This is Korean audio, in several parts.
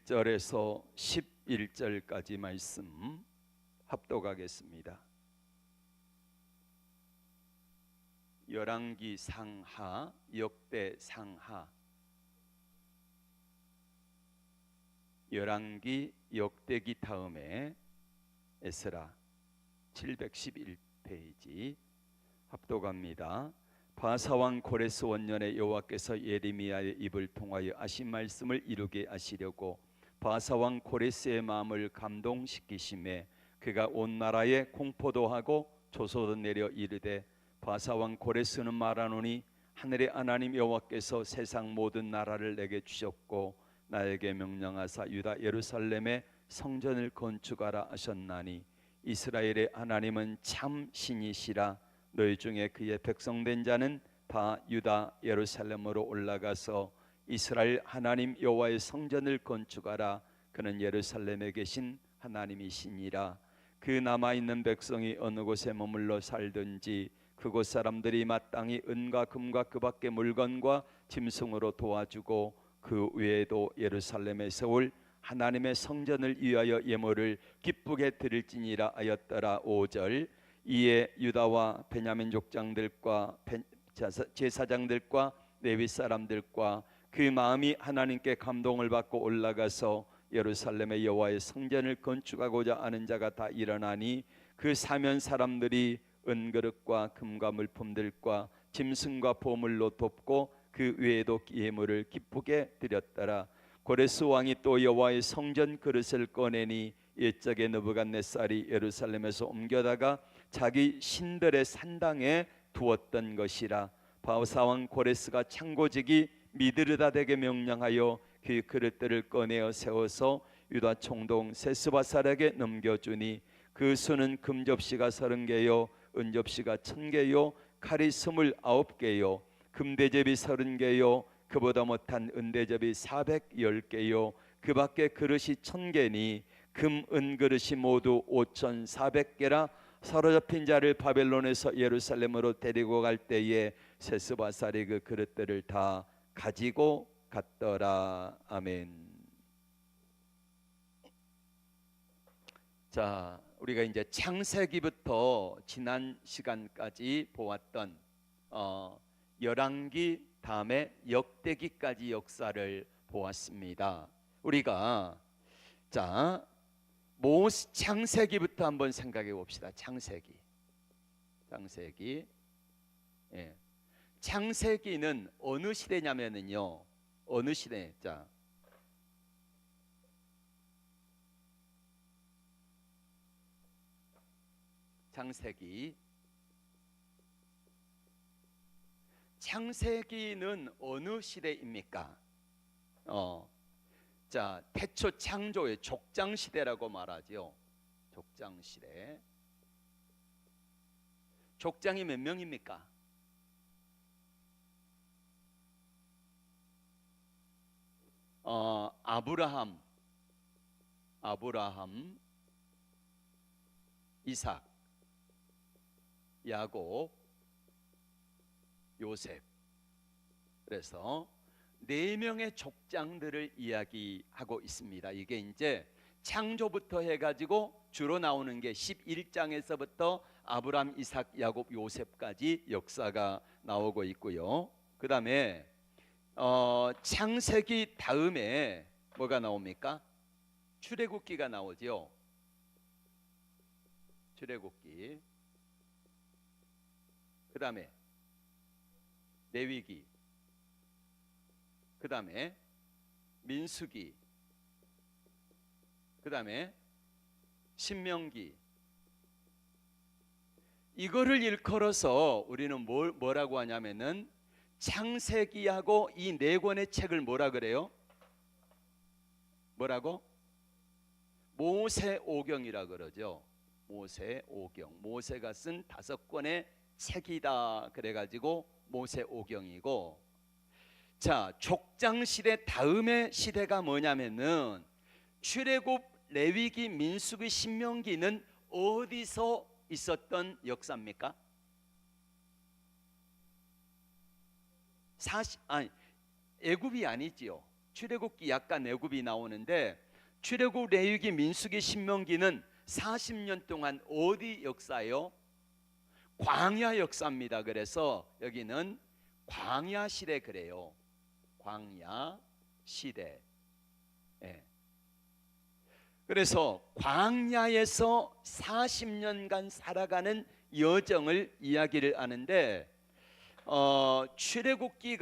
1절에서 11절까지 말씀 합독하겠습니다. 열왕기 상하, 역대 상하. 열왕기, 역대기 다음에 에스라 711페이지 합독합니다. 바사왕 고레스 원년에 여호와께서 예레미야의 입을 통하여 하신 말씀을 이루게 하시려고 바사왕 고레스의 마음을 감동시키심에 그가 온 나라에 공포도 하고 조소도 내려 이르되 바사왕 고레스는 말하노니 하늘의 하나님 여호와께서 세상 모든 나라를 내게 주셨고 나에게 명령하사 유다 예루살렘에 성전을 건축하라 하셨나니 이스라엘의 하나님은 참 신이시라. 너희 중에 그의 백성된 자는 다 유다 예루살렘으로 올라가서 이스라엘 하나님 여호와의 성전을 건축하라. 그는 예루살렘에 계신 하나님이시니라. 그 남아있는 백성이 어느 곳에 머물러 살든지 그곳 사람들이 마땅히 은과 금과 그 밖의 물건과 짐승으로 도와주고 그 외에도 예루살렘에 세울 하나님의 성전을 위하여 예물을 기쁘게 드릴지니라 하였더라. 5절. 이에 유다와 베냐민 족장들과 제사장들과 레위 사람들과 그 마음이 하나님께 감동을 받고 올라가서 예루살렘의 여호와의 성전을 건축하고자 하는 자가 다 일어나니 그 사면 사람들이 은그릇과 금과 물품들과 짐승과 보물로 돕고 그 외에도 예물을 기쁘게 드렸더라. 고레스 왕이 또 여호와의 성전 그릇을 꺼내니 옛적에 느부갓네살이 예루살렘에서 옮겨다가 자기 신들의 산당에 두었던 것이라. 바사왕 고레스가 창고지기 미드르다덱에게 명령하여 그 그릇들을 꺼내어 세워서 유다 총독 세스바살에게 넘겨주니 그 수는 금접시가 30개요 은접시가 1000개요 칼이 29개요 금대접이 30개요 그보다 못한 은대접이 410개요 그 밖에 그릇이 1000개니 금, 은 그릇이 모두 5400개라. 사로잡힌 자를 바벨론에서 예루살렘으로 데리고 갈 때에 세스바살이 그 그릇들을 다 가지고 갔더라. 아멘. 자, 우리가 이제 창세기부터 지난 시간까지 보았던 열왕기 다음에 역대기까지 역사를 보았습니다. 우리가 자 창세기부터 한번 생각해 봅시다. 창세기. 예. 창세기는 어느 시대냐면은요. 어느 시대? 자, 창세기는 어느 시대입니까? 자, 태초 창조의 족장 시대라고 말하죠. 족장 시대. 족장이 몇 명입니까? 아브라함, 이삭, 야곱, 요셉. 그래서 4명의 족장들을 이야기하고 있습니다. 이게 이제 창조부터 해가지고 주로 나오는 게 11장에서부터 아브라함, 이삭, 야곱, 요셉까지 역사가 나오고 있고요. 그 다음에 창세기 다음에 뭐가 나옵니까? 출애굽기가 나오죠. 출애굽기. 그 다음에 레위기. 그 다음에 민수기. 그 다음에 신명기. 이거를 일컬어서 우리는 뭐라고 하냐면은 창세기하고 이 4권의 책을 뭐라 그래요? 뭐라고? 모세오경이라 그러죠. 모세오경. 모세가 쓴 5권의 책이다 그래가지고 모세오경이고. 자, 족장시대 다음의 시대가 뭐냐면은 출애굽, 레위기, 민수기, 신명기는 어디서 있었던 역사입니까? 애굽이 아니지요. 출애굽기 약간 애굽이 나오는데 출애굽, 레위기, 민수기, 신명기는 40년 동안 어디 역사예요? 광야 역사입니다. 그래서 여기는 광야 시대 그래요. 광야 시대. 예. 그래서 광야에서 40년간 살아가는 여정을 이야기를 하는데 출애굽기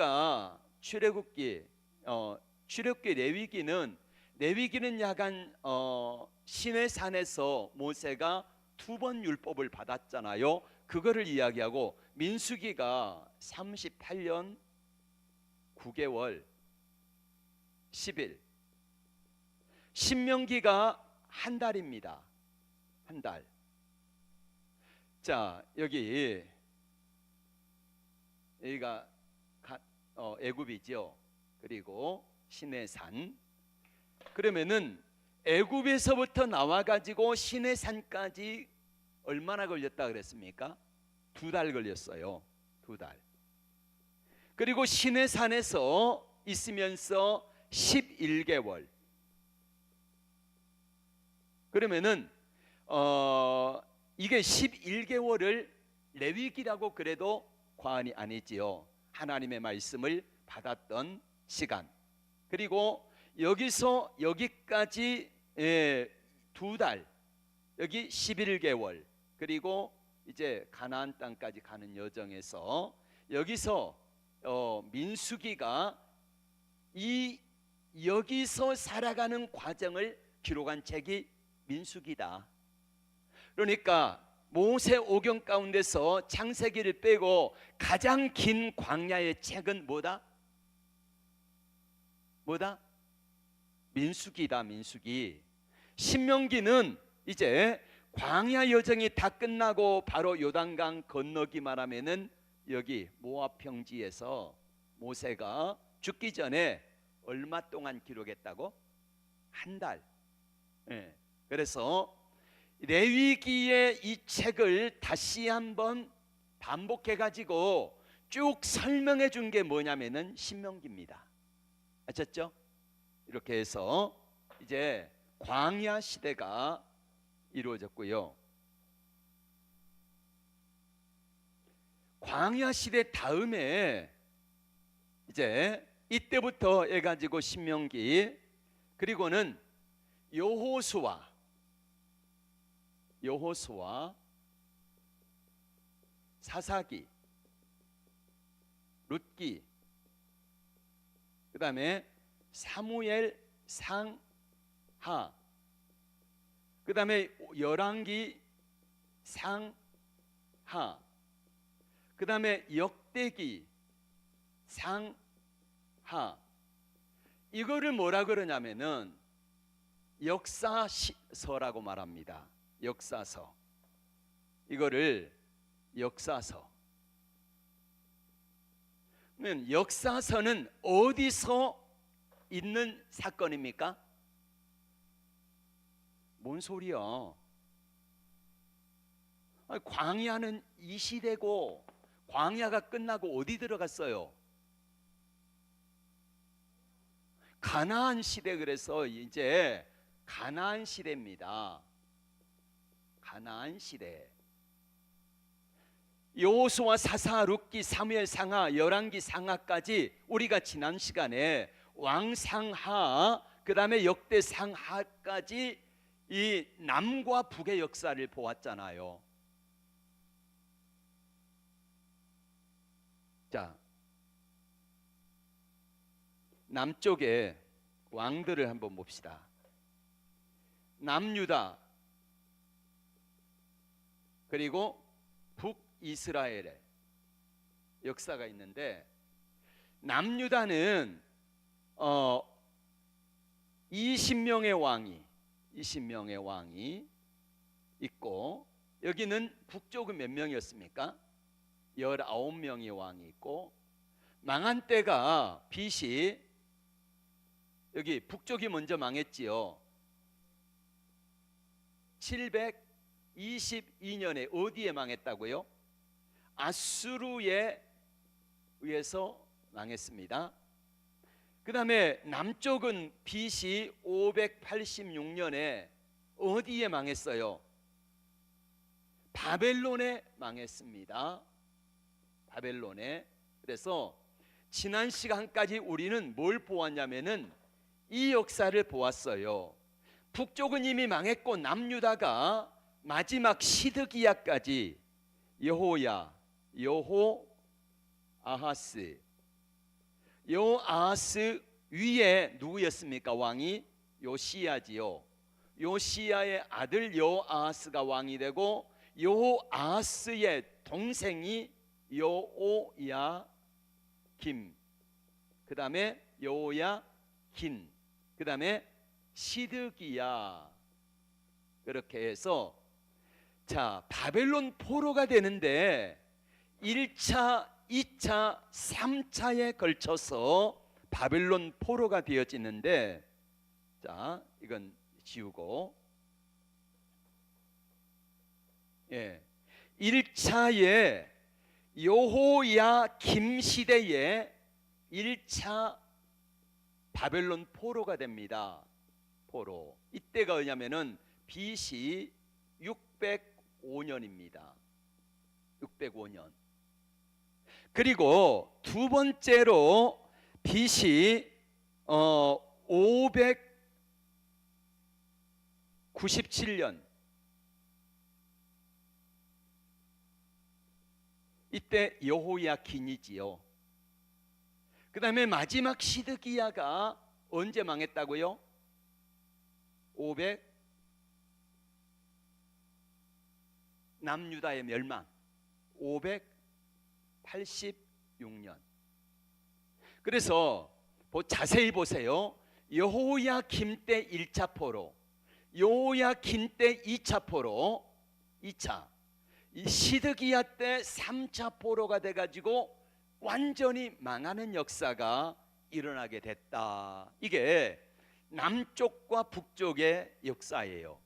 레위기는 약간 시내산에서 모세가 2번 율법을 받았잖아요. 그거를 이야기하고 민수기가 38년 9개월 10일, 신명기가 한 달입니다. 한 달. 자, 여기가 애굽이죠. 그리고 시내산. 그러면은 애굽에서부터 나와가지고 시내산까지 얼마나 걸렸다 그랬습니까? 2달 걸렸어요. 2달. 그리고 시내산에서 있으면서 11개월. 그러면은 이게 11개월을 레위기라고 그래도 과언이 아니지요. 하나님의 말씀을 받았던 시간. 그리고 여기서 여기까지 2달, 여기 11개월. 그리고 이제 가나안 땅까지 가는 여정에서 여기서 민수기가 여기서 살아가는 과정을 기록한 책이 민수기다. 그러니까 모세 오경 가운데서 창세기를 빼고 가장 긴 광야의 책은 뭐다? 민수기다. 민수기. 신명기는 이제 광야 여정이 다 끝나고 바로 요단강 건너기만 하면은 여기 모압 평지에서 모세가 죽기 전에 얼마 동안 기록했다고? 한 달. 예. 그래서 레위기의 이 책을 다시 한번 반복해 가지고 쭉 설명해 준 게 뭐냐면은 신명기입니다. 아셨죠? 이렇게 해서 이제 광야 시대가 이루어졌고요. 광야 시대 다음에 이제 이때부터 해가지고 신명기, 그리고는 여호수아, 사사기, 룻기, 그 다음에 사무엘, 상하, 그 다음에 열왕기, 상하, 그 다음에 역대기, 상하. 이거를 뭐라 그러냐면은 역사서라고 말합니다. 역사서. 이거를 역사서. 역사서는 어디서 있는 사건입니까? 뭔 소리야? 광야는 이 시대고 광야가 끝나고 어디 들어갔어요? 가나안 시대. 그래서 이제 가나안 시대입니다. 가나안 시대. 여호수아, 사사, 룻기, 사무엘, 상하, 열왕기, 상하까지 우리가 지난 시간에 왕상하, 그 다음에 역대 상하까지 이 남과 북의 역사를 보았잖아요. 자, 남쪽의 왕들을 한번 봅시다. 남유다, 그리고 북이스라엘의 역사가 있는데, 남유다는 20명의 왕이 있고, 여기는 북쪽은 몇 명이었습니까? 19명의 왕이 있고, 망한 때가 BC, 여기 북쪽이 먼저 망했지요. 722년에 어디에 망했다고요? 아수르에 의해서 망했습니다. 그 다음에 남쪽은 BC 586년에 어디에 망했어요? 바벨론에 망했습니다. 바벨론에. 그래서 지난 시간까지 우리는 뭘 보았냐면은 이 역사를 보았어요. 북쪽은 이미 망했고 남유다가 마지막 시드기야까지 여호아하스 위에 누구였습니까? 왕이 요시야지요. 요시야의 아들 여호아하스가 왕이 되고 여호아하스의 동생이 여호야김, 그 다음에 여호야긴, 그 다음에 시드기야. 그렇게 해서 자, 바벨론 포로가 되는데 1차, 2차, 3차에 걸쳐서 바벨론 포로가 되어지는데, 자, 이건 지우고, 1차에 여호야김 시대에 1차 바벨론 포로가 됩니다. 포로. 이때가 뭐냐면은 BC 605년입니다. 605년. 그리고 두 번째로 BC 597년. 이때 여호야긴이지요. 그 다음에 마지막 시드기야가 언제 망했다고요? 500 남유다의 멸망 586년. 그래서 자세히 보세요. 여호야김 때 1차 포로, 여호야긴 때 2차 포로, 2차 이 시드기야 때 3차 포로가 돼가지고 완전히 망하는 역사가 일어나게 됐다. 이게 남쪽과 북쪽의 역사예요.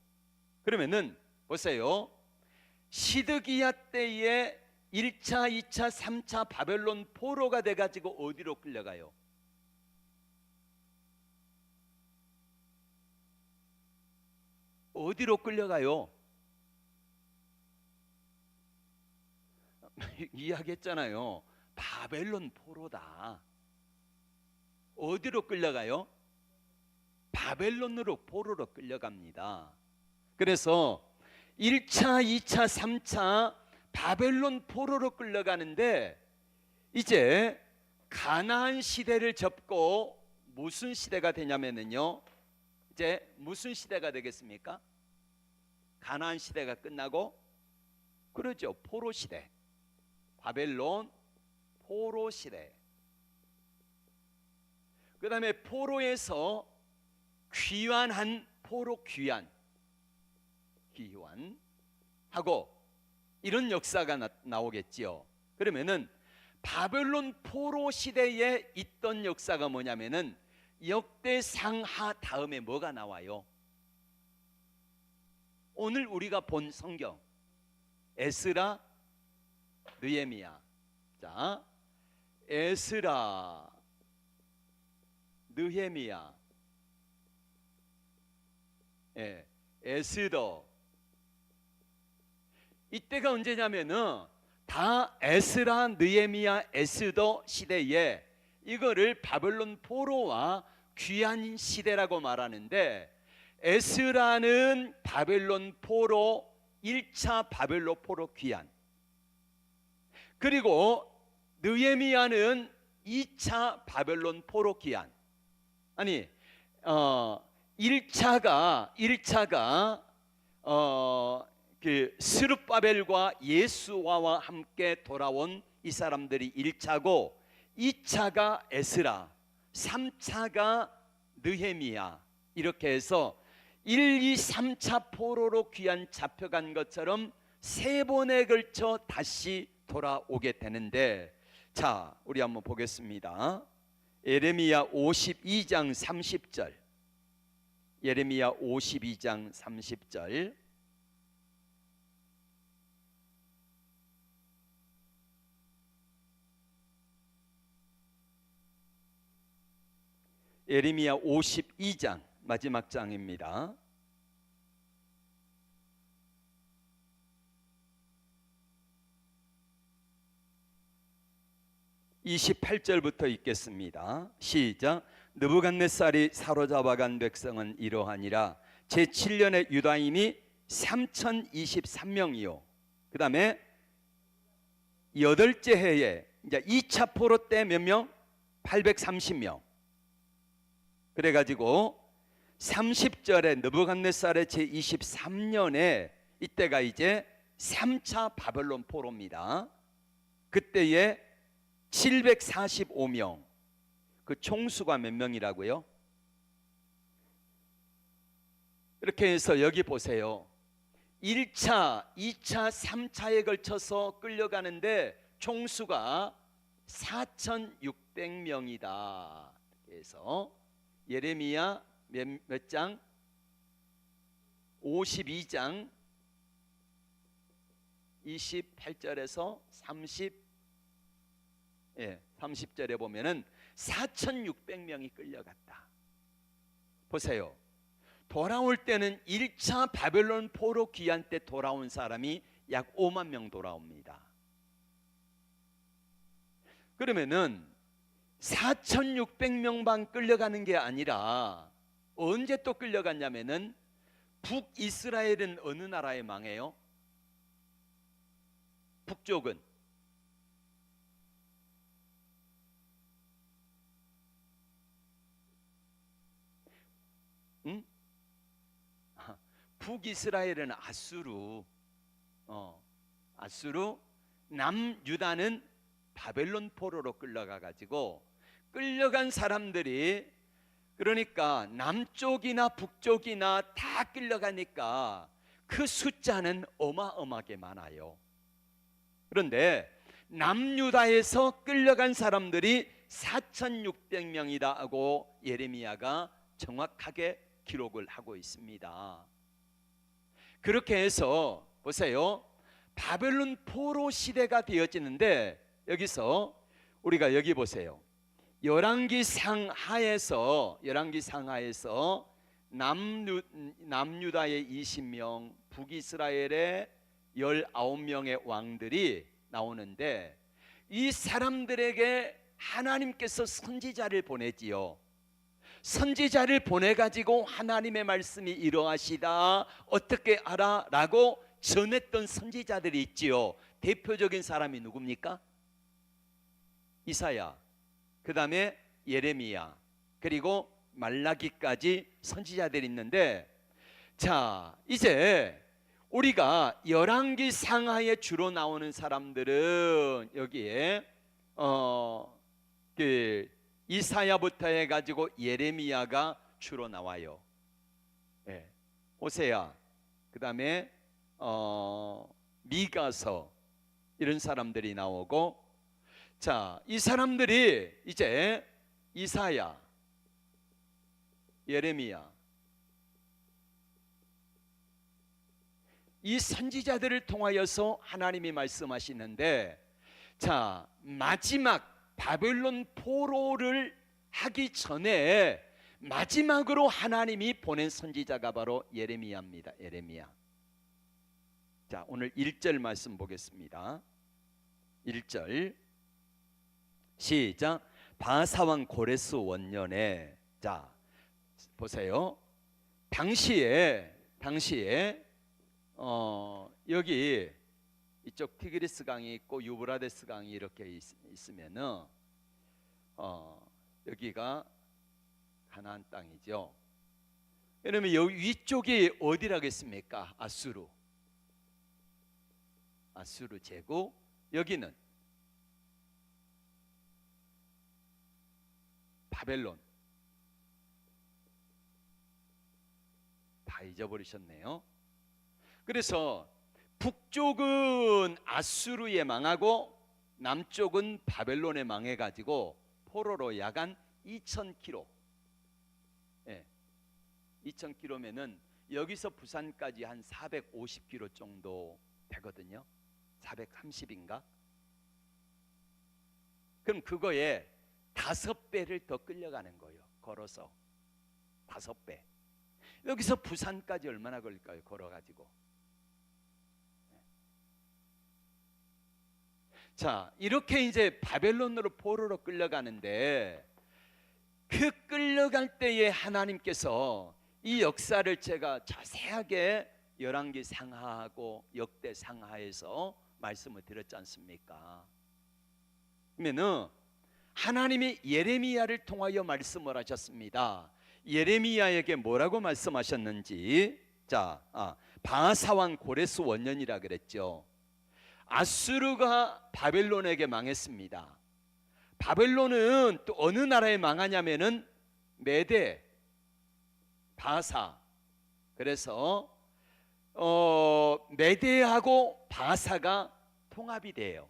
그러면은 보세요. 시드기야 때에 1차, 2차, 3차 바벨론 포로가 돼가지고 어디로 끌려가요? 어디로 끌려가요? 이야기했잖아요. 바벨론 포로다. 어디로 끌려가요? 바벨론으로 포로로 끌려갑니다. 그래서 1차, 2차, 3차 바벨론 포로로 끌려가는데 이제 가나안 시대를 접고 무슨 시대가 되냐면요. 이제 무슨 시대가 되겠습니까? 가나안 시대가 끝나고 그러죠. 포로 시대. 바벨론 포로 시대. 그 다음에 포로에서 귀환한 포로 귀환하고 이런 역사가 나오겠지요. 그러면은 바벨론 포로 시대에 있던 역사가 뭐냐면은 역대상하 다음에 뭐가 나와요? 오늘 우리가 본 성경 에스라, 느헤미야. 자, 에스라, 느헤미야, 에스더. 이때가 언제냐면은 다 에스라, 느헤미야, 에스더 시대에 이거를 바벨론 포로와 귀환 시대라고 말하는데, 에스라는 바벨론 포로 1차 바벨론 포로 귀환, 그리고 느헤미야는 2차 바벨론 포로 귀환. 아니 1차가 그 스룹바벨과 예수와와 함께 돌아온 이 사람들이 1차고, 2차가 에스라, 3차가 느헤미야. 이렇게 해서 1, 2, 3차 포로로 귀환 잡혀간 것처럼 세 번에 걸쳐 다시 돌아오게 되는데, 자, 우리 한번 보겠습니다. 예레미야 52장 30절. 예레미야 52장 30절. 예레미야 52장 마지막 장입니다. 28절부터 읽겠습니다. 시작. 느부갓네살이 사로잡아간 백성은 이러하니라. 제7년에 유다인이 3023명이요. 그 다음에 여덟째 해에 이제 2차 포로 때 몇 명? 830명. 그래가지고 30절에 느부갓네살의 제23년에 이때가 이제 3차 바벨론 포로입니다. 그때에 745명. 그 총수가 몇 명이라고요? 이렇게 해서 여기 보세요. 1차, 2차, 3차에 걸쳐서 끌려가는데 총수가 4,600명이다. 그래서 예레미야 몇 장? 52장 28절에서 30절에 보면은 4,600명이 끌려갔다. 보세요. 돌아올 때는 1차 바벨론 포로 귀환 때 돌아온 사람이 약 5만 명 돌아옵니다. 그러면은 4,600명만 끌려가는 게 아니라 언제 또 끌려갔냐면은 북이스라엘은 어느 나라에 망해요? 북쪽은 북이스라엘은 아수르, 아수르, 남유다는 바벨론 포로로 끌려가 가지고 끌려간 사람들이 그러니까 남쪽이나 북쪽이나 다 끌려가니까 그 숫자는 어마어마하게 많아요. 그런데 남유다에서 끌려간 사람들이 4,600명이다 하고 예레미야가 정확하게 기록을 하고 있습니다. 그렇게 해서 보세요. 바벨론 포로 시대가 되어지는데 여기서 우리가 여기 보세요. 열왕기 상하에서 남유다의 20명, 북이스라엘의 19명의 왕들이 나오는데 이 사람들에게 하나님께서 선지자를 보내지요. 선지자를 보내가지고 하나님의 말씀이 이러하시다 어떻게 알아? 라고 전했던 선지자들이 있지요. 대표적인 사람이 누굽니까? 이사야, 그 다음에 예레미야, 그리고 말라기까지 선지자들이 있는데, 자 이제 우리가 열왕기 상하에 주로 나오는 사람들은 여기에 이사야부터 해가지고 예레미야가 주로 나와요. 호세야, 그 다음에 미가서 이런 사람들이 나오고, 자, 이 사람들이 이제 이사야, 예레미야, 이 선지자들을 통하여서 하나님이 말씀하시는데, 자, 마지막 바벨론 포로를 하기 전에 마지막으로 하나님이 보낸 선지자가 바로 예레미야입니다. 예레미야. 자, 오늘 1절 말씀 보겠습니다. 1절 시작. 바사왕 고레스 원년에, 자 보세요. 당시에 여기 이쪽 티그리스 강이 있고 유브라데스 강이 이렇게 있으면은 여기가 가나안 땅이죠. 그러면 여기 위쪽이 어디라겠습니까? 아수르 제국. 여기는 바벨론. 다 잊어버리셨네요. 그래서 북쪽은 아수르에 망하고 남쪽은 바벨론에 망해가지고 포로로 야간 2,000km, 2,000km면은 여기서 부산까지 한 450km 정도 되거든요. 430인가? 그럼 그거에 5배를 더 끌려가는 거예요. 걸어서 5배. 여기서 부산까지 얼마나 걸릴까요? 걸어가지고. 자, 이렇게 이제 바벨론으로 포로로 끌려가는데, 그 끌려갈 때에 하나님께서 이 역사를 제가 자세하게 열왕기 상하하고 역대 상하에서 말씀을 드렸지 않습니까? 그러면은 하나님이 예레미야를 통하여 말씀을 하셨습니다. 예레미야에게 뭐라고 말씀하셨는지, 자, 바하사왕 고레스 원년이라 그랬죠. 아수르가 바벨론에게 망했습니다. 바벨론은 또 어느 나라에 망하냐면은 메대, 바사. 그래서 메대하고 바사가 통합이 돼요.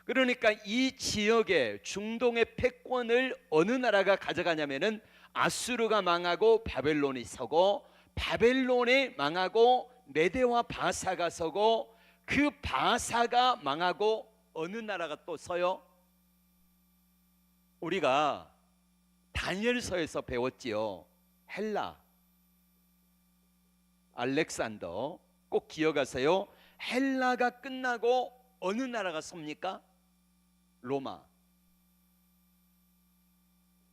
그러니까 이 지역의 중동의 패권을 어느 나라가 가져가냐면은 아수르가 망하고 바벨론이 서고, 바벨론이 망하고 메대와 바사가 서고, 그 바사가 망하고 어느 나라가 또 서요? 우리가 다니엘서에서 배웠지요. 헬라, 알렉산더. 꼭 기억하세요. 헬라가 끝나고 어느 나라가 섭니까? 로마.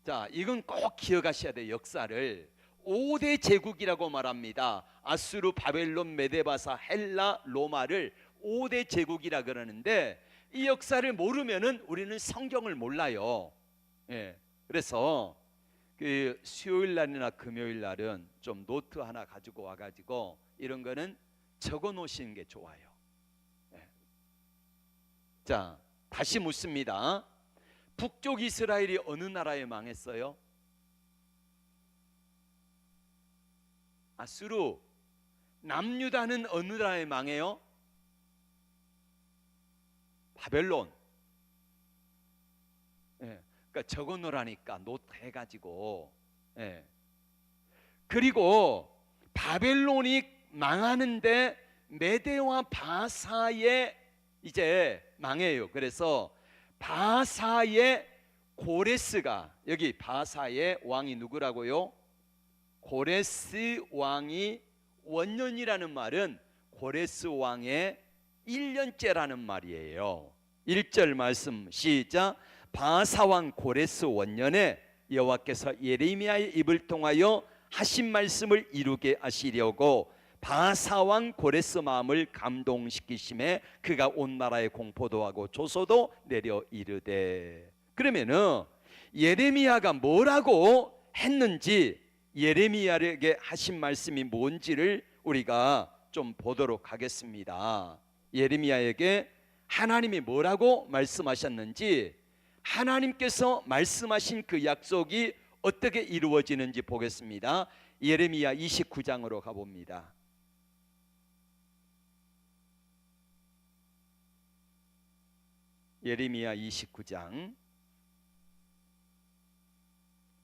자, 이건 꼭 기억하셔야 돼요. 역사를 5대 제국이라고 말합니다. 아수르, 바벨론, 메데바사, 헬라, 로마를 5대 제국이라 그러는데, 이 역사를 모르면은 우리는 성경을 몰라요. 예. 그래서 그 수요일 날이나 금요일 날은 좀 노트 하나 가지고 와가지고 이런 거는 적어 놓으시는 게 좋아요. 예. 자, 다시 묻습니다. 북쪽 이스라엘이 어느 나라에 망했어요? 아수르. 남유다는 어느 나라에 망해요? 바벨론. 예. 그러니까 적어 놓으라니까 노트 해가지고. 예. 그리고 바벨론이 망하는데 메대와 바사에 이제 망해요. 그래서 바사의 고레스가, 여기 바사의 왕이 누구라고요? 고레스 왕이, 원년이라는 말은 고레스 왕의 1년째라는 말이에요. 1절 말씀 시작. 바하사왕 고레스 원년에 여호와께서 예레미야의 입을 통하여 하신 말씀을 이루게 하시려고 바하사왕 고레스 마음을 감동시키심에 그가 온 나라에 공포도 하고 조소도 내려 이르되. 그러면은 예레미야가 뭐라고 했는지, 예레미야에게 하신 말씀이 뭔지를 우리가 좀 보도록 하겠습니다. 예레미야에게 하나님이 뭐라고 말씀하셨는지, 하나님께서 말씀하신 그 약속이 어떻게 이루어지는지 보겠습니다. 예레미야 29장으로 가봅니다. 예레미야 29장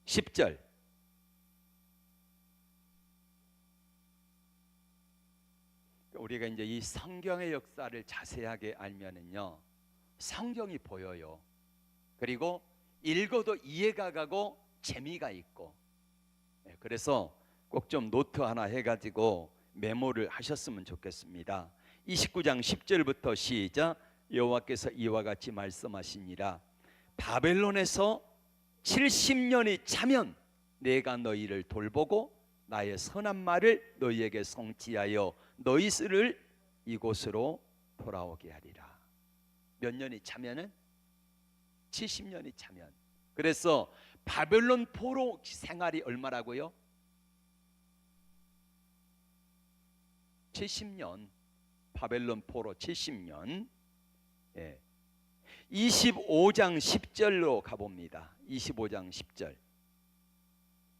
10절. 우리가 이제 이 성경의 역사를 자세하게 알면은요, 성경이 보여요. 그리고 읽어도 이해가 가고 재미가 있고. 그래서 꼭 좀 노트 하나 해가지고 메모를 하셨으면 좋겠습니다. 29장 10절부터 시작. 여호와께서 이와 같이 말씀하시니라. 바벨론에서 70년이 차면 내가 너희를 돌보고 나의 선한 말을 너희에게 성취하여 너희를 이곳으로 돌아오게 하리라. 몇 년이 차면은? 70년이 차면. 그래서 바벨론 포로 생활이 얼마라고요? 70년. 바벨론 포로 70년. 예. 25장 10절로 가봅니다. 25장 10절.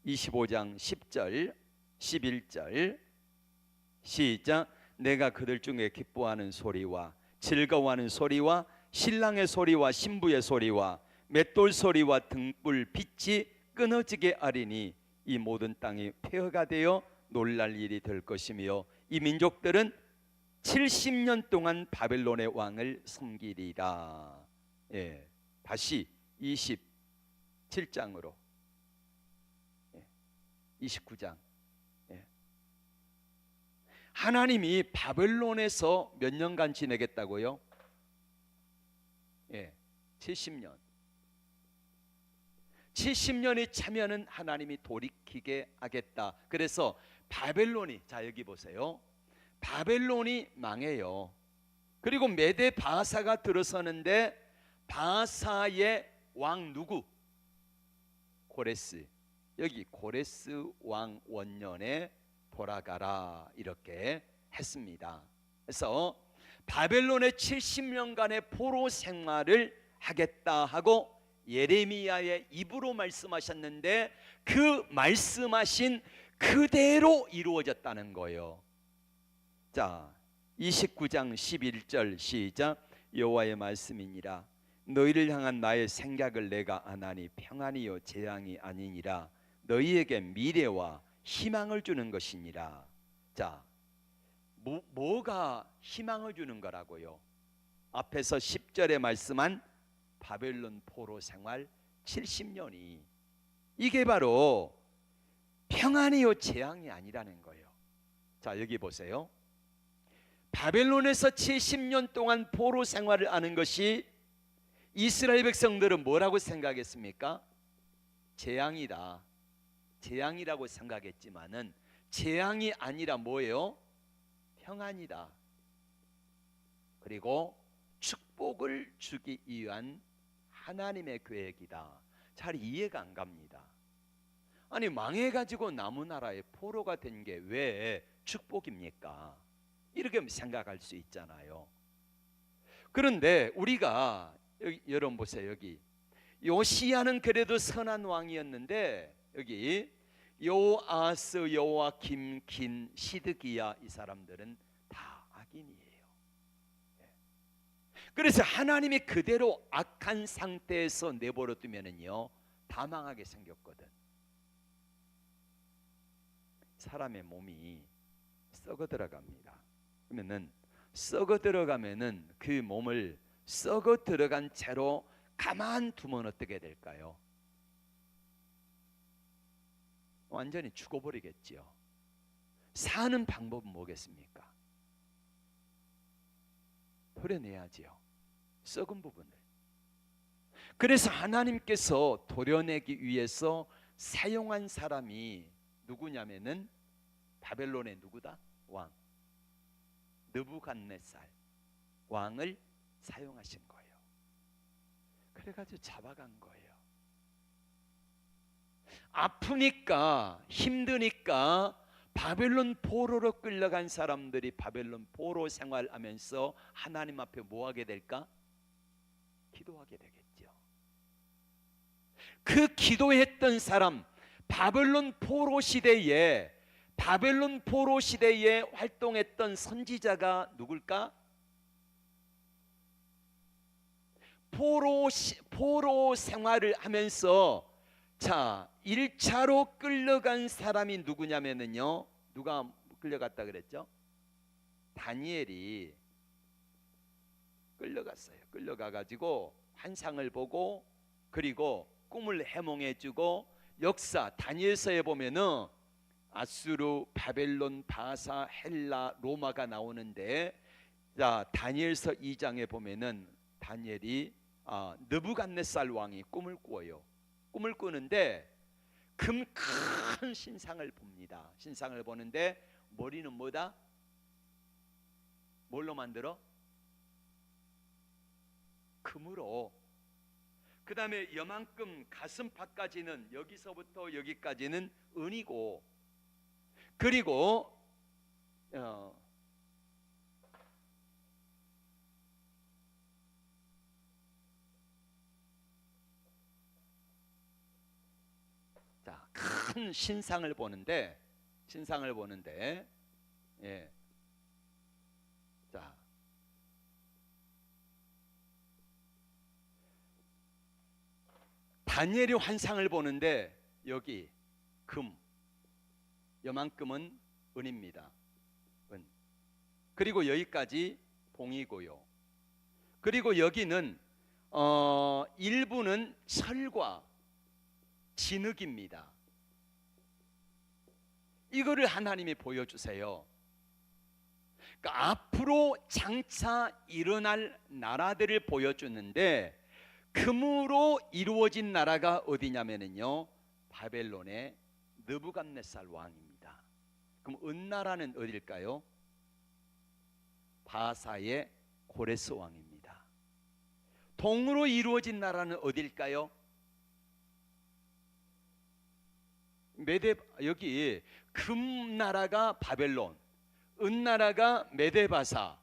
25장 10절 11절 시작. 내가 그들 중에 기뻐하는 소리와 즐거워하는 소리와 신랑의 소리와 신부의 소리와 맷돌 소리와 등불 빛이 끊어지게 하리니 이 모든 땅이 폐허가 되어 놀랄 일이 될 것이며 이 민족들은 70년 동안 바벨론의 왕을 섬기리라. 예, 다시 27장으로 29장. 예. 하나님이 바벨론에서 몇 년간 지내겠다고요? 예, 70년. 70년이 차면은 하나님이 돌이키게 하겠다. 그래서 바벨론이, 자 여기 보세요. 바벨론이 망해요. 그리고 메대 바사가 들어서는데 바사의 왕 누구? 고레스. 여기 고레스 왕 원년에 돌아가라 이렇게 했습니다. 그래서 바벨론의 70년간의 포로 생활을 하겠다 하고 예레미야의 입으로 말씀하셨는데 그 말씀하신 그대로 이루어졌다는 거예요. 자, 29장 11절 시작. 여호와의 말씀이니라. 너희를 향한 나의 생각을 내가 아나니 평안이요 재앙이 아니니라. 너희에게 미래와 희망을 주는 것이니라. 자, 뭐가 희망을 주는 거라고요? 앞에서 10절에 말씀한 바벨론 포로 생활 70년이 이게 바로 평안이요 재앙이 아니라는 거예요. 자, 여기 보세요. 바벨론에서 70년 동안 포로 생활을 하는 것이 이스라엘 백성들은 뭐라고 생각했습니까? 재앙이다. 재앙이라고 생각했지만은 재앙이 아니라 뭐예요? 평안이다. 그리고 축복을 주기 위한 하나님의 계획이다. 잘 이해가 안 갑니다. 아니 망해가지고 남은 나라에 포로가 된 게 왜 축복입니까? 이렇게 생각할 수 있잖아요. 그런데 우리가 여러분 보세요. 여기 요시야는 그래도 선한 왕이었는데 여기 요아스, 요아김, 긴, 시드기야 이 사람들은 다 악인이에요. 그래서 하나님이 그대로 악한 상태에서 내버려 두면은요 다 망하게 생겼거든. 사람의 몸이 썩어 들어갑니다. 그러면은 썩어 들어가면은 그 몸을 썩어 들어간 채로 가만 두면 어떻게 될까요? 완전히 죽어버리겠지요. 사는 방법은 뭐겠습니까? 도려내야지요. 썩은 부분을. 그래서 하나님께서 도려내기 위해서 사용한 사람이 누구냐면은 바벨론의 누구다? 왕 느부갓네살 왕을 사용하신 거예요. 그래가지고 잡아간 거예요. 아프니까 힘드니까 바벨론 포로로 끌려간 사람들이 바벨론 포로 생활하면서 하나님 앞에 뭐 하게 될까? 기도하게 되겠죠. 그 기도했던 사람 바벨론 포로 시대에 활동했던 선지자가 누굴까? 포로 생활을 하면서 자 1차로 끌려간 사람이 누구냐면요 누가 끌려갔다 그랬죠? 다니엘이 끌려갔어요. 끌려가가지고 환상을 보고 그리고 꿈을 해몽해주고 역사 다니엘서에 보면은 아수르, 바벨론, 바사, 헬라, 로마가 나오는데 자 다니엘서 2장에 보면은 다니엘이 느부갓네살 왕이 꿈을 꾸어요. 꿈을 꾸는데 금 큰 신상을 봅니다. 신상을 보는데 머리는 뭐다? 뭘로 만들어? 금으로. 그 다음에 요만큼 가슴팍까지는 여기서부터 여기까지는 은이고 그리고 자, 큰 신상을 보는데 예. 자 다니엘이 환상을 보는데 여기 금 요만큼은 은입니다. 은. 그리고 여기까지 봉이고요. 그리고 여기는 일부는 철과 진흙입니다. 이거를 하나님이 보여주세요. 그러니까 앞으로 장차 일어날 나라들을 보여주는데, 금으로 이루어진 나라가 어디냐면요, 바벨론의 느부갓네살 왕입니다. 그럼 은나라는 어딜까요? 바사의 고레스 왕입니다. 동으로 이루어진 나라는 어딜까요? 여기 금나라가 바벨론, 은나라가 메데바사,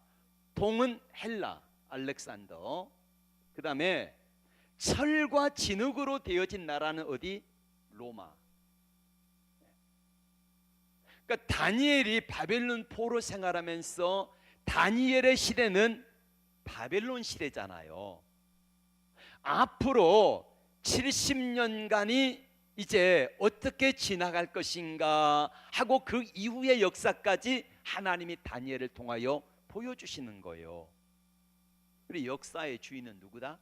동은 헬라 알렉산더, 그 다음에 철과 진흙으로 되어진 나라는 어디? 로마. 그러니까 다니엘이 바벨론 포로 생활하면서 다니엘의 시대는 바벨론 시대잖아요. 앞으로 70년간이 이제 어떻게 지나갈 것인가 하고 그 이후의 역사까지 하나님이 다니엘을 통하여 보여주시는 거예요. 우리 역사의 주인은 누구다?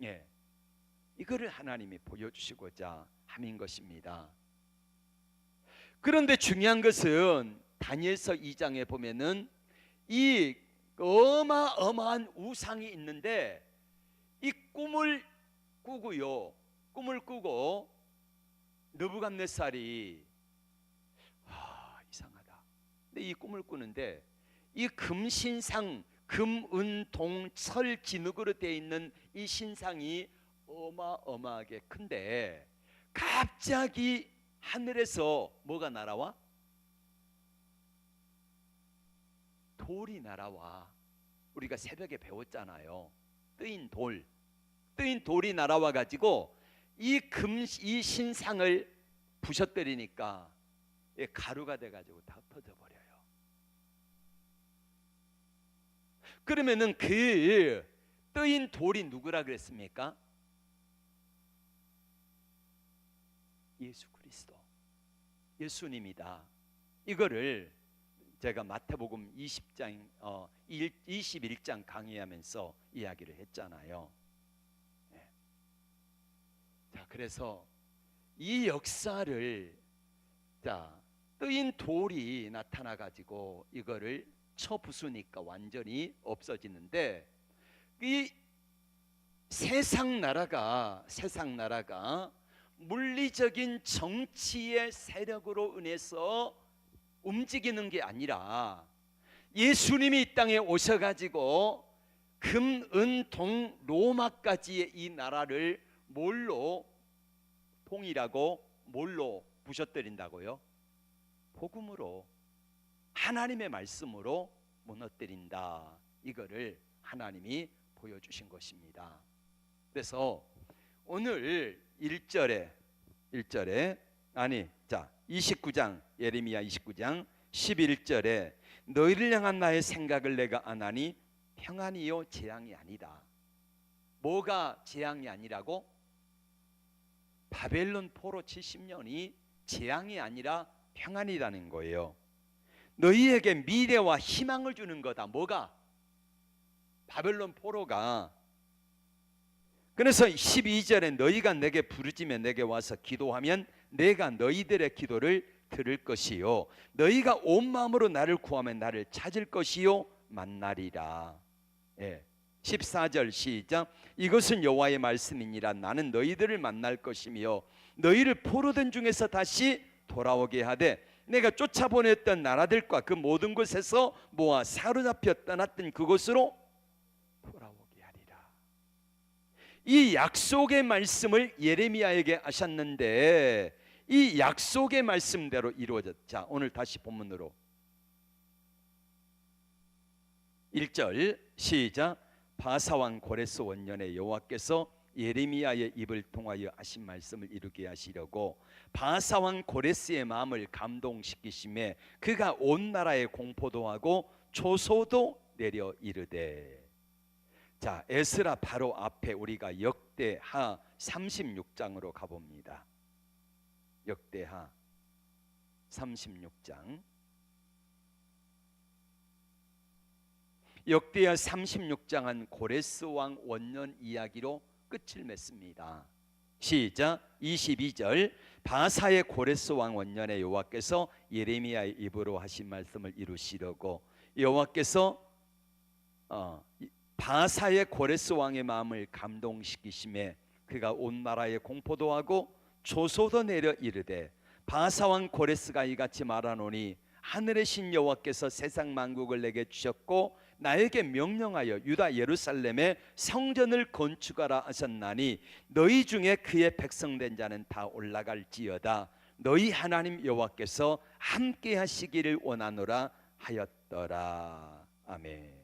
예, 이거를 하나님이 보여주시고자 함인 것입니다. 그런데 중요한 것은 다니엘서 2장에 보면은 이 어마어마한 우상이 있는데, 이 꿈을 꾸고 느부갓네살이 이상하다. 근데 이 꿈을 꾸는데 이 금신상, 금, 은, 동, 철, 진흙으로 되어 있는 이 신상이 어마어마하게 큰데, 갑자기 하늘에서 뭐가 날아와? 돌이 날아와. 우리가 새벽에 배웠잖아요. 뜨인 돌이 날아와 가지고 이 신상을 부셔뜨리니까 가루가 돼 가지고 다 터져 버려요. 그러면은 그 뜨인 돌이 누구라 그랬습니까? 예수 그리스도, 예수님이다. 이거를 제가 마태복음 21장 강의하면서 이야기를 했잖아요. 네. 자, 그래서 이 역사를, 뜨인 돌이 나타나 가지고 이거를 쳐 부수니까 완전히 없어지는데, 이 세상 나라가 물리적인 정치의 세력으로 인해서 움직이는 게 아니라, 예수님이 이 땅에 오셔가지고 금, 은, 동, 로마까지의 이 나라를 뭘로 통일하고 뭘로 부셔뜨린다고요? 복음으로, 하나님의 말씀으로 무너뜨린다. 이거를 하나님이 보여주신 것입니다. 그래서 오늘 1절에 29장 예레미야 29장 11절에 너희를 향한 나의 생각을 내가 아나니 평안이요 재앙이 아니다. 뭐가 재앙이 아니라고? 바벨론 포로 70년이 재앙이 아니라 평안이라는 거예요. 너희에게 미래와 희망을 주는 거다. 뭐가? 바벨론 포로가. 그래서 12절에 너희가 내게 부르짖으면 내게 와서 기도하면 내가 너희들의 기도를 들을 것이요 너희가 온 마음으로 나를 구하면 나를 찾을 것이요 만나리라. 14절 시작. 이것은 여호와의 말씀이니라. 나는 너희들을 만날 것이며 너희를 포로된 중에서 다시 돌아오게 하되 내가 쫓아보냈던 나라들과 그 모든 곳에서 모아 사로잡혀 떠났던 그곳으로 돌아오게 하리라. 이 약속의 말씀을 예레미야에게 하셨는데 이 약속의 말씀대로 이루어졌. 자, 오늘 다시 본문으로 1절 시작. 바사왕 고레스 원년에 여호와께서 예레미야의 입을 통하여 하신 말씀을 이루게 하시려고 바사왕 고레스의 마음을 감동시키심에 그가 온 나라에 공포도 하고 초소도 내려 이르되. 자, 에스라 바로 앞에 우리가 역대하 36장으로 가봅니다. 역대하 36장. 역대하 36장은 고레스 왕 원년 이야기로 끝을 맺습니다. 시작. 22절. 바사의 고레스 왕 원년에 여호와께서 예레미야의 입으로 하신 말씀을 이루시려고 여호와께서 바사의 고레스 왕의 마음을 감동시키심에 그가 온 나라에 공포도 하고 조소도 내려 이르되 바사 왕 고레스가 이같이 말하노니 하늘의 신 여호와께서 세상 만국을 내게 주셨고 나에게 명령하여 유다 예루살렘에 성전을 건축하라 하셨나니 너희 중에 그의 백성된 자는 다 올라갈지어다. 너희 하나님 여호와께서 함께 하시기를 원하노라 하였더라. 아멘.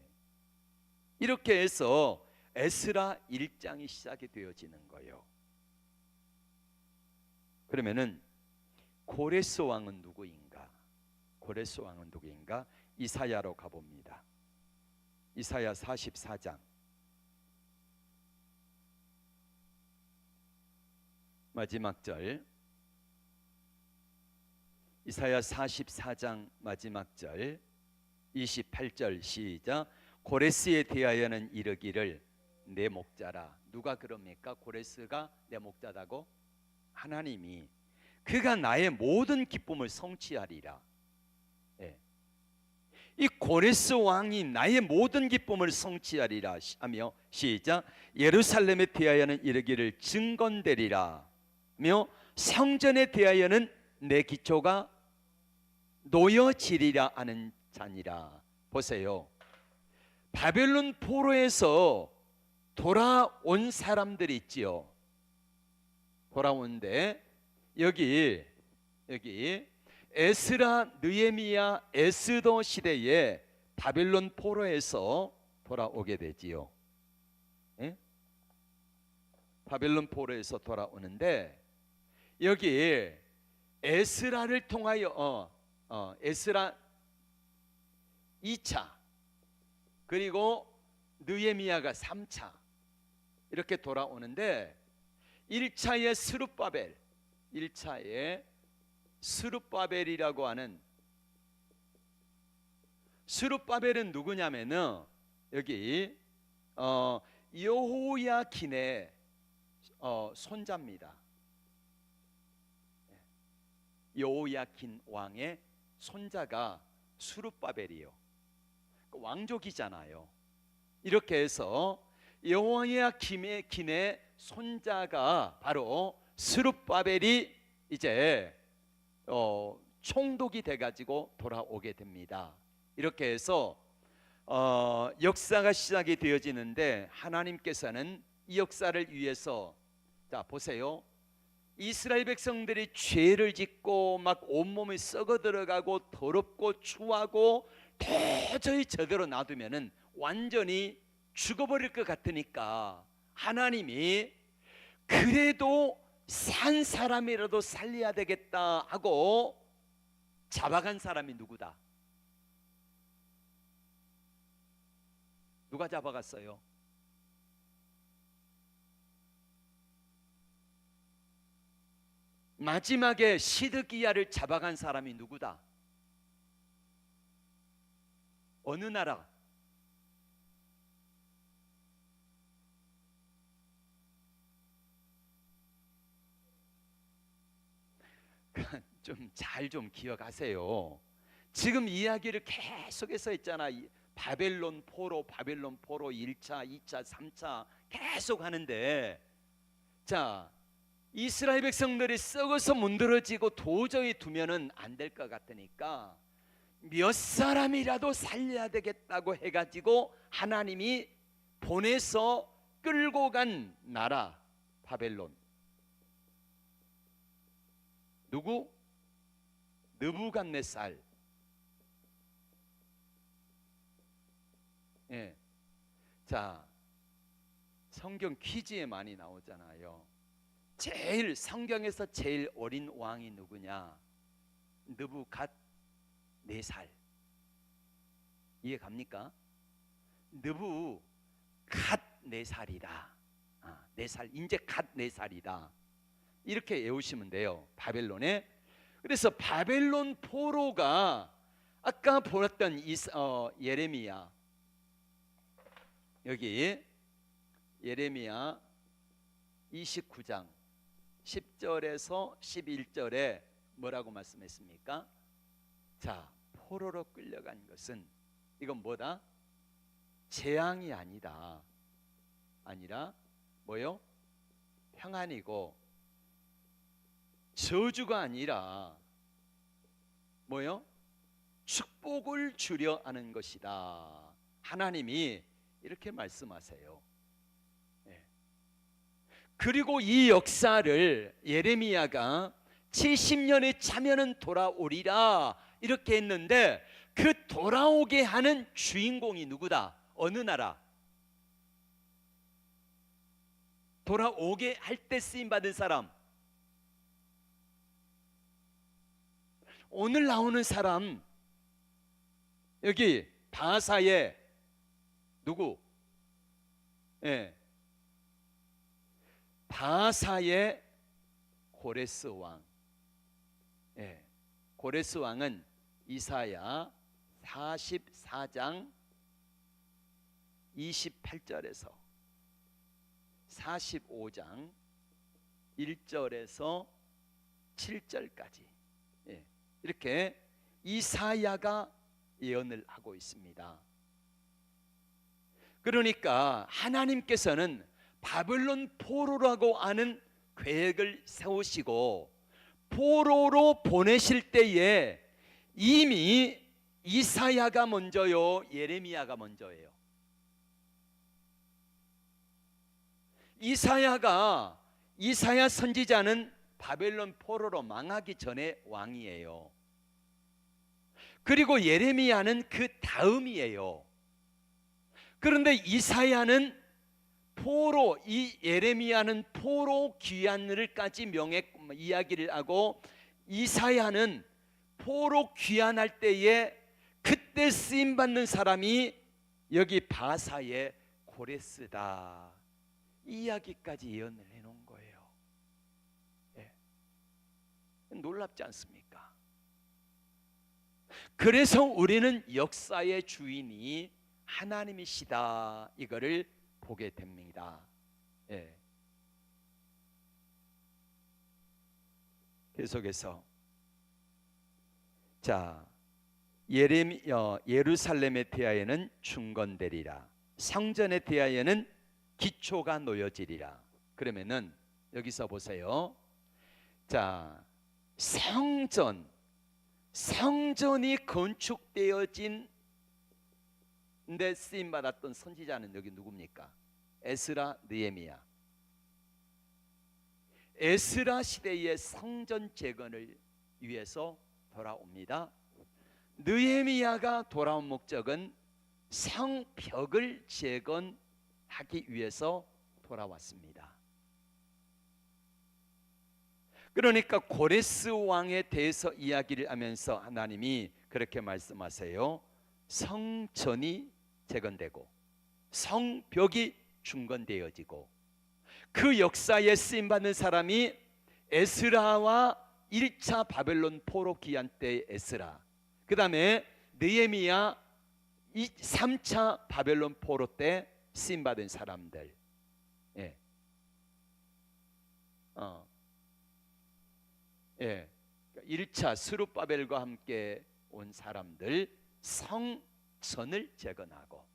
이렇게 해서 에스라 1장이 시작이 되어지는 거예요. 그러면은 고레스 왕은 누구인가? 고레스 왕은 누구인가? 이사야로 가봅니다. 이사야 44장 마지막 절. 이사야 44장 마지막 절 28절 시작. 고레스에 대하여는 이르기를 내 목자라. 누가 그럽니까? 고레스가 내 목자다고? 하나님이. 그가 나의 모든 기쁨을 성취하리라. 예. 이 고레스 왕이 나의 모든 기쁨을 성취하리라 하며 시작. 예루살렘에 대하여는 이르기를 증건되리라 며 성전에 대하여는 내 기초가 놓여지리라 하는 자니라. 보세요. 바벨론 포로에서 돌아온 사람들이 있지요. 돌아오는데 여기 에스라, 느헤미야, 에스더 시대에 바벨론 포로에서 돌아오게 되지요. 예? 바벨론 포로에서 돌아오는데 여기 에스라를 통하여 에스라 2차 그리고 느헤미야가 3차 이렇게 돌아오는데 1차의 스룹바벨, 1차의 스룹바벨이라고 하는 스룹바벨은 누구냐면은 여기 여호야킨의 손자입니다. 여호야킨 왕의 손자가 스룹바벨이요. 왕족이잖아요. 이렇게 해서 여호야킨의 손자가 바로 스룹바벨이 이제 총독이 돼가지고 돌아오게 됩니다. 이렇게 해서 역사가 시작이 되어지는데 하나님께서는 이 역사를 위해서 자 보세요. 이스라엘 백성들이 죄를 짓고 막 온몸이 썩어 들어가고 더럽고 추하고 도저히 저대로 놔두면은 완전히 죽어버릴 것 같으니까 하나님이 그래도 산 사람이라도 살려야 되겠다 하고 잡아간 사람이 누구다? 누가 잡아갔어요? 마지막에 시드기야를 잡아간 사람이 누구다? 어느 나라? 좀 잘 좀 기억하세요. 지금 이야기를 계속해서 했잖아. 바벨론 포로 1차, 2차, 3차 계속 하는데 자 이스라엘 백성들이 썩어서 문드러지고 도저히 두면은 안 될 것 같으니까 몇 사람이라도 살려야 되겠다고 해가지고 하나님이 보내서 끌고 간 나라 바벨론. 누구? 느부갓네살. 예. 자, 성경 퀴즈에 많이 나오잖아요. 성경에서 제일 어린 왕이 누구냐? 느부갓네살. 이해 갑니까? 느부갓네살이다. 4살, 이제 갓 4살이다. 이렇게 외우시면 돼요. 바벨론에. 그래서 바벨론 포로가 아까 보았던 예레미야, 여기 예레미야 29장 10절에서 11절에 뭐라고 말씀했습니까? 자, 포로로 끌려간 것은 이건 뭐다? 재앙이 아니라 뭐요? 평안이고, 저주가 아니라 뭐요? 축복을 주려 하는 것이다. 하나님이 이렇게 말씀하세요. 예. 그리고 이 역사를 예레미야가 70년이 차면은 돌아오리라 이렇게 했는데, 그 돌아오게 하는 주인공이 누구다? 어느 나라? 돌아오게 할 때 쓰임 받은 사람. 오늘 나오는 사람, 여기 바사의 누구? 예. 바사의 고레스 왕. 예. 고레스 왕은 이사야 44장 28절에서 45장 1절에서 7절까지 이렇게 이사야가 예언을 하고 있습니다. 그러니까 하나님께서는 바벨론 포로라고 하는 계획을 세우시고 포로로 보내실 때에 이미 이사야가 먼저요, 예레미야가 먼저예요. 이사야 선지자는 바벨론 포로로 망하기 전에 왕이에요. 그리고 예레미야는 그 다음이에요. 그런데 이사야는 포로, 이 예레미야는 포로 귀환을까지 이야기를 하고, 이사야는 포로 귀환할 때에 그때 쓰임 받는 사람이 여기 바사의 고레스다. 이 이야기까지 예언을 해놓은 거예요. 예. 놀랍지 않습니까? 그래서 우리는 역사의 주인이 하나님이시다, 이거를 보게 됩니다. 예. 계속해서 자, 예루살렘의 대하에는 중건되리라, 성전의 대하에는 기초가 놓여지리라. 그러면은 여기서 보세요. 자, 성전이 건축되어진 데 쓰임 받았던 선지자는 여기 누굽니까? 에스라, 느헤미야. 에스라 시대의 성전 재건을 위해서 돌아옵니다. 느헤미야가 돌아온 목적은 성벽을 재건하기 위해서 돌아왔습니다. 그러니까 고레스 왕에 대해서 이야기를 하면서 하나님이 그렇게 말씀하세요. 성전이 재건되고 성벽이 중건되어지고, 그 역사에 쓰임받는 사람이 에스라와 1차 바벨론 포로 귀환 때 에스라, 그 다음에 느헤미야 3차 바벨론 포로 때 쓰임받은 사람들. 예. 1차 스룹바벨과 함께 온 사람들, 성전을 재건하고,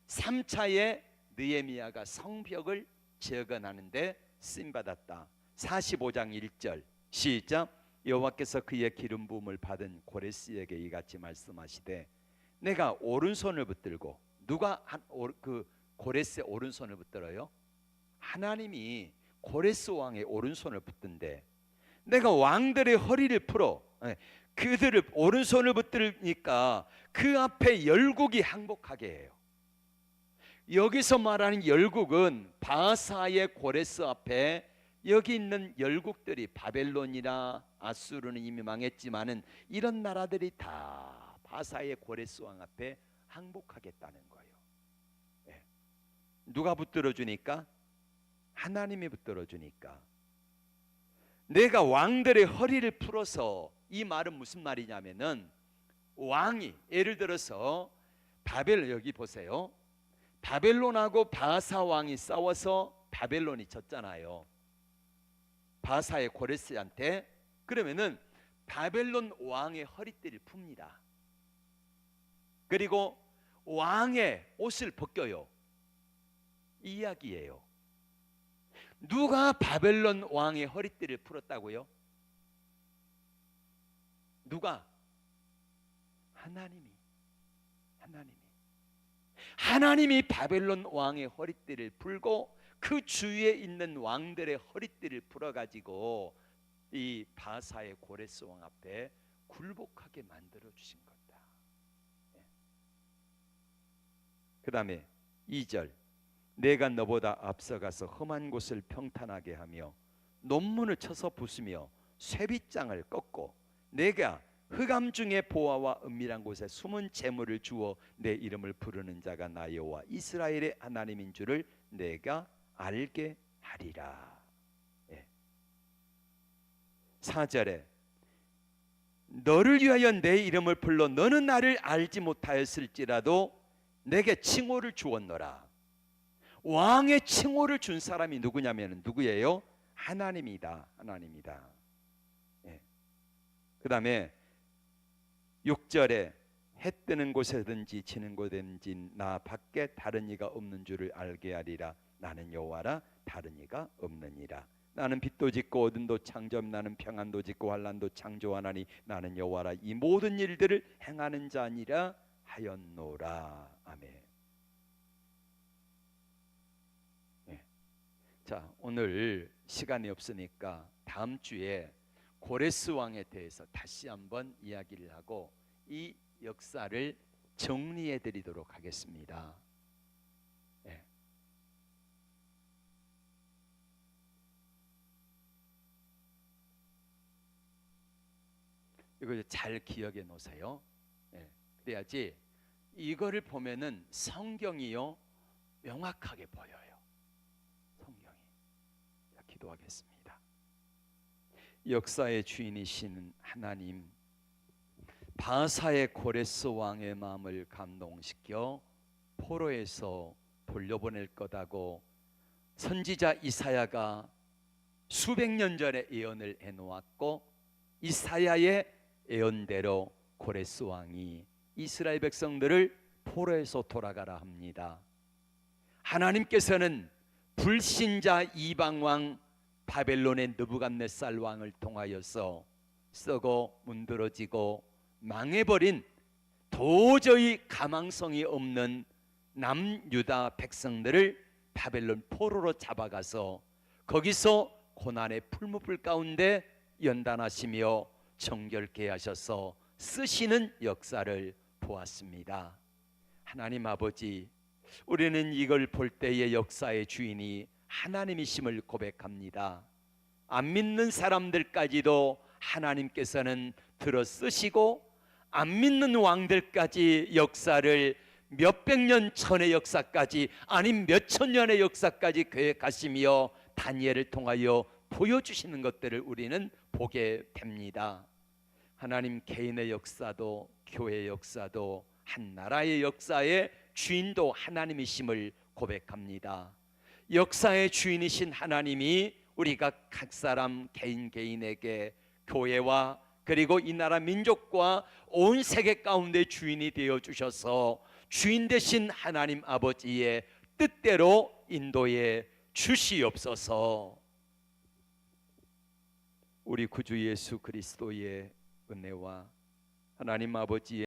3차에 느헤미야가 성벽을 재건하는데 쓰임받았다. 45장 1절 시작. 여호와께서 그의 기름 부음을 받은 고레스에게 이같이 말씀하시되, 내가 오른손을 붙들고, 누가 그 고레스의 오른손을 붙들어요? 하나님이 고레스 왕의 오른손을 붙든데, 내가 왕들의 허리를 풀어 그들을 오른손을 붙들니까 그 앞에 열국이 항복하게 해요. 여기서 말하는 열국은 바사의 고레스 앞에 여기 있는 열국들이, 바벨론이나 아수르는 이미 망했지만은 이런 나라들이 다 바사의 고레스 왕 앞에 항복하겠다는 거예요. 예. 누가 붙들어 주니까? 하나님이 붙들어 주니까. 내가 왕들의 허리를 풀어서, 이 말은 무슨 말이냐면은, 왕이 예를 들어서 여기 보세요. 바벨론하고 바사 왕이 싸워서 바벨론이 졌잖아요. 바사의 고레스한테. 그러면은 바벨론 왕의 허리띠를 풉니다. 그리고 왕의 옷을 벗겨요. 이 이야기예요. 누가 바벨론 왕의 허리띠를 풀었다고요? 누가? 하나님이 바벨론 왕의 허리띠를 풀고 그 주위에 있는 왕들의 허리띠를 풀어가지고 이 바사의 고레스 왕 앞에 굴복하게 만들어 주신 겁니다. 그 다음에 2절, 내가 너보다 앞서가서 험한 곳을 평탄하게 하며 논문을 쳐서 부수며 쇠빗장을 꺾고 내가 흑암 중에 보화와 은밀한 곳에 숨은 재물을 주어 내 이름을 부르는 자가 나 여호와 이스라엘의 하나님인 줄을 내가 알게 하리라. 4절에 너를 위하여 내 이름을 불러 너는 나를 알지 못하였을지라도 내게 칭호를 주었노라. 왕의 칭호를 준 사람이 누구냐면 누구예요? 하나님이다. 그 다음에 6절에 해 뜨는 곳에든지 지는 곳에든지 나 밖에 다른 이가 없는 줄을 알게 하리라. 나는 여호와라 다른 이가 없느니라. 나는 빛도 짓고 어둠도 창조하며 나는 평안도 짓고 환난도 창조하나니 나는 여호와라 이 모든 일들을 행하는 자니라 하였노라. 아멘. 자, 오늘 시간이 없으니까 다음 주에 고레스 왕에 대해서 다시 한번 이야기를 하고 이 역사를 정리해 드리도록 하겠습니다. 이거 잘 기억해 놓으세요. 그래야지 이거를 보면은 성경이요 명확하게 보여요. 성경이. 자, 기도하겠습니다. 역사의 주인이신 하나님, 바사의 고레스 왕의 마음을 감동시켜 포로에서 돌려보낼 거다고 선지자 이사야가 수백 년 전에 예언을 해놓았고 이사야의 예언대로 고레스 왕이 이스라엘 백성들을 포로에서 돌아가라 합니다. 하나님께서는 불신자 이방왕 바벨론의 느부갓네살 왕을 통하여서 썩어 문드러지고 망해버린 도저히 가망성이 없는 남유다 백성들을 바벨론 포로로 잡아가서 거기서 고난의 풀무불 가운데 연단하시며 정결케 하셔서 쓰시는 역사를 보았습니다. 하나님 아버지, 우리는 이걸 볼 때의 역사의 주인이 하나님이심을 고백합니다. 안 믿는 사람들까지도 하나님께서는 들어 쓰시고 안 믿는 왕들까지 역사를 몇백 년 전의 역사까지 아닌 몇천 년의 역사까지 계획하시며 다니엘을 통하여 보여주시는 것들을 우리는 보게 됩니다. 하나님, 개인의 역사도 교회의 역사도 한 나라의 역사의 주인도 하나님이심을 고백합니다. 역사의 주인이신 하나님이 우리가 각 사람 개인에게 교회와 그리고 이 나라 민족과 온 세계 가운데 주인이 되어 주셔서 주인 되신 하나님 아버지의 뜻대로 인도해 주시옵소서. 우리 구주 예수 그리스도의 은혜와 하나님 아버지의